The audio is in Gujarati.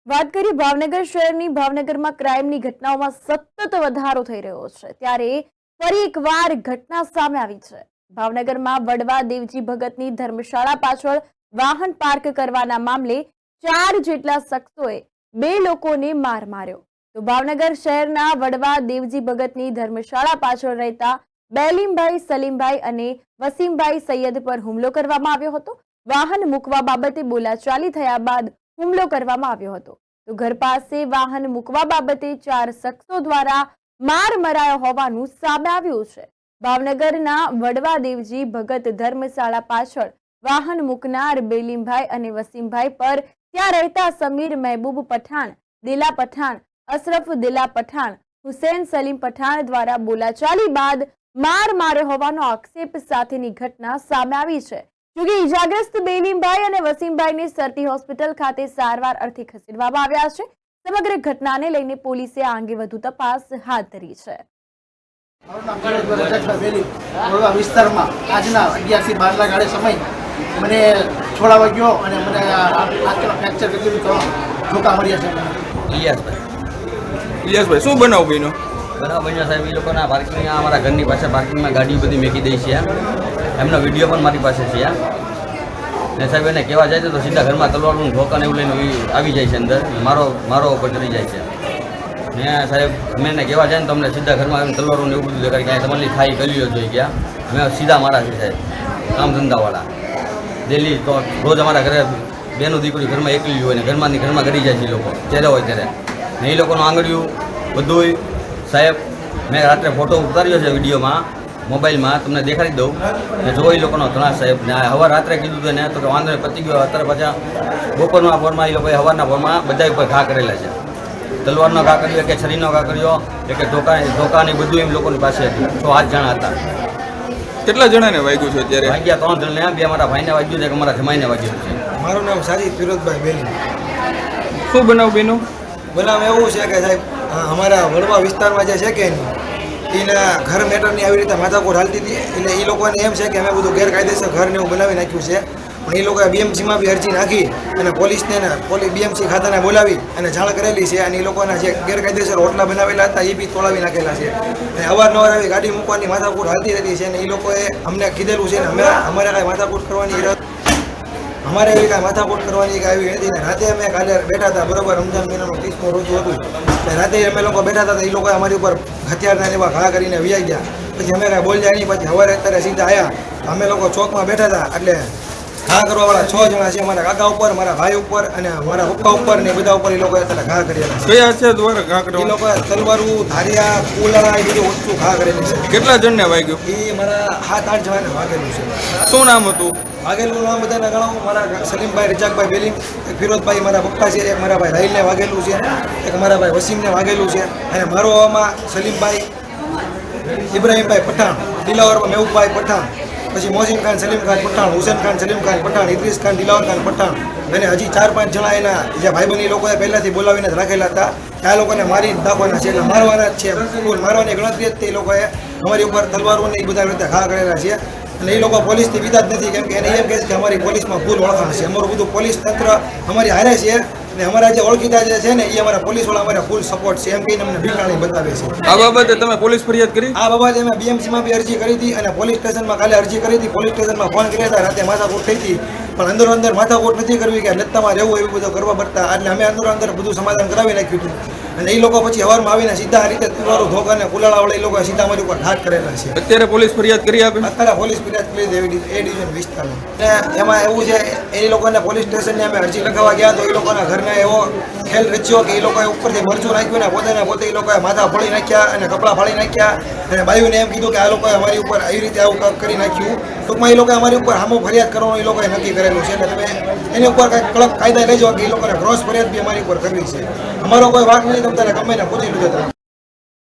વાત કરીએ ભાવનગર શહેરની ભાવનગરમાં ક્રાઇમની ઘટનાઓમાં સતત વધારો થઈ રહ્યો છે ત્યારે ફરી એકવાર ઘટના સામે આવી છે। ભાવનગરમાં વડવા દેવજી ભગતની ધર્મશાળા પાછળ વાહન પાર્ક કરવાના મામલે 4 જેટલા શખ્સોએ 2 લોકોને માર માર્યો। તો ભાવનગર શહેરના વડવા દેવજી ભગતની ધર્મશાળા પાછળ રહેતા બેલીમભાઈ, સલીમભાઈ અને વસીમભાઈ સૈયદ પર હુમલો કરવામાં આવ્યો હતો। વાહન મૂકવા બાબતે બોલાચાલી થયા બાદ હુમલો કરવામાં આવ્યો હતો। તો ઘર પાસે વાહન મૂકવા બાબતે 4 શખ્સો દ્વારા માર મરાયો હોવાનું સામે આવ્યું છે। ભાવનગરના વડવા દેવજી ભગત ધર્મશાળા પાછળ વાહન મૂકનાર બેલીમભાઈ અને વસીમભાઈ પર ત્યાં રહેતા સમીર મહેબૂબ પઠાણ, દિલા પઠાણ, અશરફ દિલા પઠાણ, હુસૈન સલીમ પઠાણ દ્વારા બોલાચાલી બાદ માર માર્યો હોવાનો આક્ષેપ સાથેની ઘટના સામે આવી છે। જોકે ઇજાગ્રસ્ત બેલીમભાઈ અને વસીમભાઈને સરટી હોસ્પિટલ ખાતે સારવાર અર્થે ખસેડવામાં આવ્યા છે। સમગ્ર ઘટનાને લઈને પોલીસે આ અંગે વધુ તપાસ હાથ ધરી છે। વિસ્તારમાં આજના 11 થી 12 ગાળે સમય મને છોડાવા ગયો અને મને ફ્રેક્ચર કરી ધોકા મળ્યા છે। ઇલિયાસભાઈ શું બનાવ બન્યો? સાહેબ, એ લોકોના પાર્કિંગમાં અમારા ઘરની પાસે પાર્કિંગમાં ગાડીઓ બધી મેકી દઈ છે। એમનો વિડીયો પણ મારી પાસે છે। ને સાહેબ એને કહેવા જાય તો સીધા ઘરમાં તલવારનું ઢોકાને એવું લઈને આવી જાય છે અંદર, મારો ઉપર ચડી જાય છે। ને સાહેબ અમે એને કહેવા જાય ને તો અમને સીધા ઘરમાં તલવારનું એવું બધું દેખાય કે તમારી થાઈ ગલીઓ જોઈ ગયા। અમે સીધા મારા છે સાહેબ, કામ ધંધાવાળા ડેલી તો રોજ અમારા ઘરે બેનો દીકરી ઘરમાં એકલી હોય ને ઘરમાં કરી જાય છે લોકો જ્યારે હોય ત્યારે। ને એ લોકોનું આંગળીયું બધું સાહેબ મેં રાત્રે ફોટો ઉતાર્યો છે વિડીયોમાં, મોબાઈલમાં તમને દેખાડી દઉં ને જો એ લોકોનો ત્રાસ સાહેબ ને હવે રાત્રે કીધું હતું ને તો કે વાંધો પતી ગયો। અત્યારે પાછા બપોરના ભોરમાં એ લોકોએ સવારના ભોરમાં બધા ઉપર ઘા કરેલા છે। તલવારનો ઘા કર્યો કે છરીનો ઘા કર્યો કે ધોકાને બધું એમ લોકોની પાસે હતું। 6-8 જણા હતા। કેટલા જણાને વાગ્યું છે અત્યારે? વાગ્યા 3 જણને, 2 અમારા ભાઈને વાગ્યું છે, કે અમારા જમાઈને વાગ્યું છે। મારું નામ સાજી ફિરોજભાઈ બેલી। શું બનાવ બન્યો? બનાવ એવું છે કે સાહેબ અમારા વડવા વિસ્તારમાં જે છે કે એના ઘર મેટરની આવી રીતે માથાકૂટ હાલતી હતી એટલે એ લોકોને એમ છે કે અમે બધું ગેરકાયદેસર ઘરને એવું બનાવી નાખ્યું છે। પણ એ લોકોએ બીએમસીમાં બી અરજી નાખી અને પોલીસને બીએમસી ખાતાને બોલાવી અને જાણ કરેલી છે અને એ લોકોના જે ગેરકાયદેસર હોટલા બનાવેલા હતા એ બી તોડાવી નાખેલા છે। અને અવારનવાર આવી ગાડી મૂકવાની માથાકૂટ હાલતી રહેતી છે અને એ લોકોએ અમને કીધેલું છે ને અમારે કાંઈ માથાકૂટ કરવાની અમારે એવી કાંઈ માથાકૂટ કરવાની કાંઈ આવી નથી ને રાતે અમે કાલે બેઠા હતા, બરોબર રમજાન મહિનાનો 30મો રોજુ હતું એટલે રાતે અમે લોકો બેઠા હતા તો એ લોકોએ અમારી ઉપર હથિયારના એવા ઘા કરીને વ્યાઈ ગયા। પછી અમે કાંઈ બોલ્યા નહીં। પછી સવારે અત્યારે સીધા આવ્યા, અમે લોકો ચોકમાં બેઠા હતા એટલે ઘા કરવાવાળા 6 જણા છે, મારા કાકા ઉપર, મારા ભાઈ ઉપર અને મારા પપ્પા ઉપર ને બધા ઉપર એ લોકોએ અત્યારે ઘા કરેલા છે। કયા છે દ્વારા ઘા કરવા? એ લોકોએ તલવારું, ધારિયા, કુલાળા એ બધું ઓછું ઘા કરેલી છે। કેટલા જણને વાગ્યું? એ મારા 7-8 જણાને વાગેલું છે। શું નામ હતું? વાગેલું નામ બધાને ગણાવું, મારા સલીમભાઈ, રજાકભાઈ બેલીમ, એક ફિરોજભાઈ મારા પપ્પા છે, એક મારા ભાઈ રાહિલને વાગેલું છે, એક મારા ભાઈ વસીમને વાગેલું છે અને મારો આમાં સલીમભાઈ, ઇબ્રાહીમભાઈ પઠાણ, દિલાવર મહેબૂબભાઈ પઠાણ, પછી મોહસિન ખાન સલીમ ખાન પઠાણ, હુસૈન ખાન સલીમ ખાન પઠાણ, ઇદ્રીસ ખાન દિલાવર ખાન પઠાણ અને હજી 4-5 જણા એના જે ભાઈબંધી લોકોએ પહેલાંથી બોલાવીને જ રાખેલા હતા। આ લોકોને મારી નાખવાના છે એટલે મારવાના જ છે। મારવાની ગણતરી જ તે લોકોએ અમારી ઉપર તલવારોને એ બધા રીતે ઘા કરેલા છે અને એ લોકો પોલીસથી બીતા જ નથી, કેમ કે એને એમ કહે છે કે અમારી પોલીસમાં ફૂલ ઓળખાણ છે। અમારું બધું પોલીસ તંત્ર અમારી હારે છે અને અમારા જે ઓળખીતા જે છે ને એ અમારા પોલીસવાળા અમારા ફૂલ સપોર્ટ છે એમ કહીને અમને બીકાણી બતાવે છે। આ બાબતે તમે પોલીસ ફરિયાદ કરી? આ બાબતે અમે બીએમસીમાં બી અરજી કરી હતી અને પોલીસ સ્ટેશનમાં કાલે અરજી કરી હતી। પોલીસ સ્ટેશનમાં ફોન કર્યા હતા, રાતે માથાકૂટ થઈ હતી પણ અંદર માથાકૂટ નથી કરવી કે લત્તામાં રહેવું એવું બધું કરવા પડતા એટલે અમે અંદર બધું સમાધાન કરાવી નાખ્યું હતું અને એ લોકો પછી સવારમાં આવીને સીધા આ રીતે તલવારો ધોકાને કુલાળાવાળા એ લોકો સીધા અમારી ઉપર ઘાત કરેલા છે। અત્યારે પોલીસ ફરિયાદ કરી આપે? અત્યારે પોલીસ ફરિયાદ કરી દેવી એ ડિવિઝન વિસ્તારમાં અને એમાં એવું છે એ લોકોને પોલીસ સ્ટેશનને અમે અરજી લખાવવા ગયા તો એ લોકોના ઘરને એવો ખેલ રચ્યો કે એ લોકોએ ઉપરથી મરચું નાખ્યું ને પોતે એ લોકોએ માથા ફાડી નાખ્યા અને કપડાં ફાડી નાખ્યા અને બાયુને એમ કીધું કે આ લોકોએ અમારી ઉપર આવી રીતે આવું કરી નાખ્યું। ટૂંકમાં એ લોકોએ અમારી ઉપર સામો ફરિયાદ કરવાનું એ લોકોએ નક્કી કરેલું છે એટલે તમે એની ઉપર કંઈક કડક કાયદા લેજો કે એ લોકોને ક્રોસ ફરિયાદ બી અમારી ઉપર કરવી છે। અમારો કોઈ વાંક નથી, તમે ગમે ને પૂછી લીધો તમે।